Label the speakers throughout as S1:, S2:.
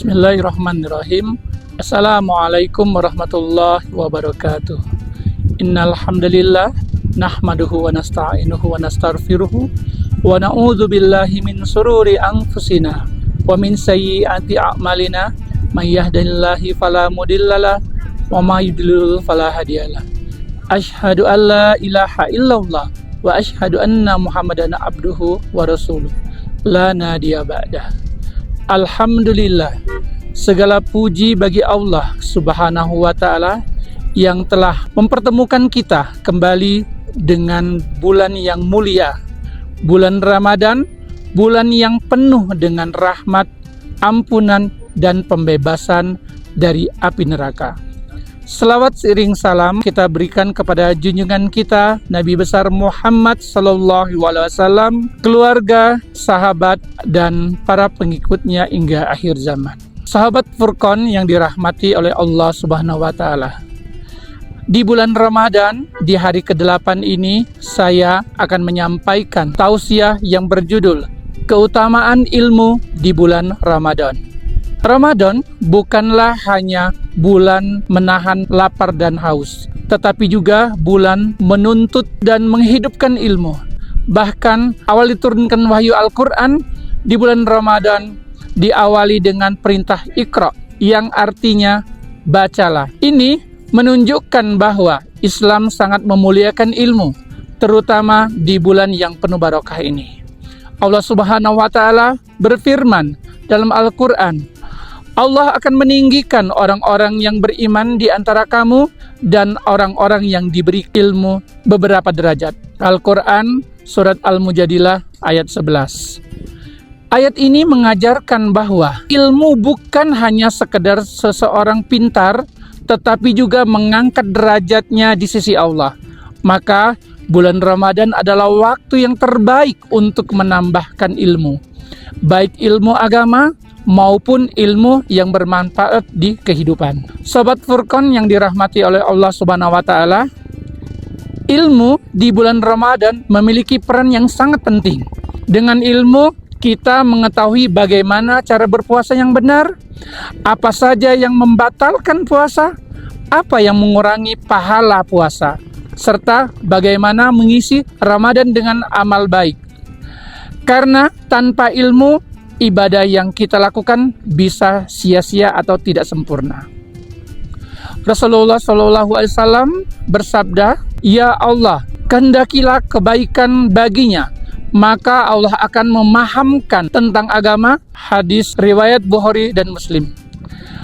S1: Bismillahirrahmanirrahim. Assalamualaikum warahmatullahi wabarakatuh. Innal hamdalillah nahmaduhu wa nasta'inuhu wa nastaghfiruhu wa na'udzu billahi min shururi anfusina wa min sayyiati a'malina may yahdihillahu fala mudhillalah wa may yudlil fala hadiyalah. Asyhadu an la ilaha illallah wa asyhadu anna Muhammadan abduhu wa rasuluh. La nadiya ba'dah. Alhamdulillah, segala puji bagi Allah Subhanahu wa Ta'ala yang telah mempertemukan kita kembali dengan bulan yang mulia, bulan Ramadan, bulan yang penuh dengan rahmat, ampunan, dan pembebasan dari api neraka. Selawat seiring salam kita berikan kepada junjungan kita Nabi besar Muhammad sallallahu alaihi wasallam, keluarga, sahabat, dan para pengikutnya hingga akhir zaman. Sahabat Furqan yang dirahmati oleh Allah Subhanahu wa Ta'ala. Di bulan Ramadan, di hari ke-8 ini, saya akan menyampaikan tausiah yang berjudul Keutamaan Ilmu di Bulan Ramadan. Ramadan bukanlah hanya bulan menahan lapar dan haus, tetapi juga bulan menuntut dan menghidupkan ilmu. Bahkan awal diturunkan wahyu Al-Quran di bulan Ramadan diawali dengan perintah Iqra, yang artinya bacalah. Ini menunjukkan bahwa Islam sangat memuliakan ilmu, terutama di bulan yang penuh barokah ini. Allah Subhanahu wa Ta'ala berfirman dalam Al-Quran, Allah akan meninggikan orang-orang yang beriman di antara kamu dan orang-orang yang diberi ilmu beberapa derajat. Al-Quran Surat Al-Mujadilah ayat 11. Ayat ini mengajarkan bahwa ilmu bukan hanya sekedar seseorang pintar, tetapi juga mengangkat derajatnya di sisi Allah. Maka bulan Ramadan adalah waktu yang terbaik untuk menambahkan ilmu, baik ilmu agama maupun ilmu yang bermanfaat di kehidupan. Sobat Furqan yang dirahmati oleh Allah Subhanahu wa Ta'ala, ilmu di bulan Ramadan memiliki peran yang sangat penting. Dengan ilmu, kita mengetahui bagaimana cara berpuasa yang benar, apa saja yang membatalkan puasa, apa yang mengurangi pahala puasa, serta bagaimana mengisi Ramadan dengan amal baik. Karena tanpa ilmu, ibadah yang kita lakukan bisa sia-sia atau tidak sempurna. Rasulullah SAW bersabda, "Ya Allah, kehendakilah kebaikan baginya, maka Allah akan memahamkan tentang agama." Hadis riwayat Bukhari dan Muslim.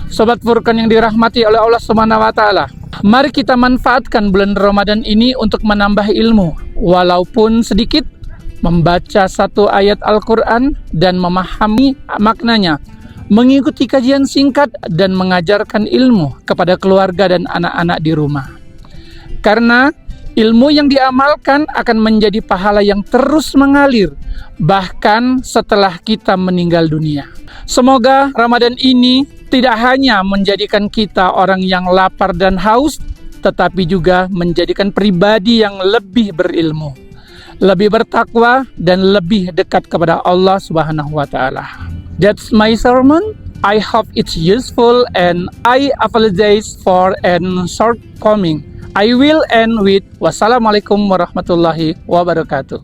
S1: Sobat Furqan yang dirahmati oleh Allah Subhanahu wa Ta'ala, mari kita manfaatkan bulan Ramadan ini untuk menambah ilmu, walaupun sedikit, membaca satu ayat Al-Quran dan memahami maknanya, mengikuti kajian singkat dan mengajarkan ilmu kepada keluarga dan anak-anak di rumah. Karena ilmu yang diamalkan akan menjadi pahala yang terus mengalir, bahkan setelah kita meninggal dunia. Semoga Ramadan ini tidak hanya menjadikan kita orang yang lapar dan haus, tetapi juga menjadikan pribadi yang lebih berilmu, lebih bertakwa, dan lebih dekat kepada Allah Subhanahu wa Ta'ala. That's my sermon. I hope it's useful and I apologize for an shortcoming. I will end with wassalamualaikum warahmatullahi wabarakatuh.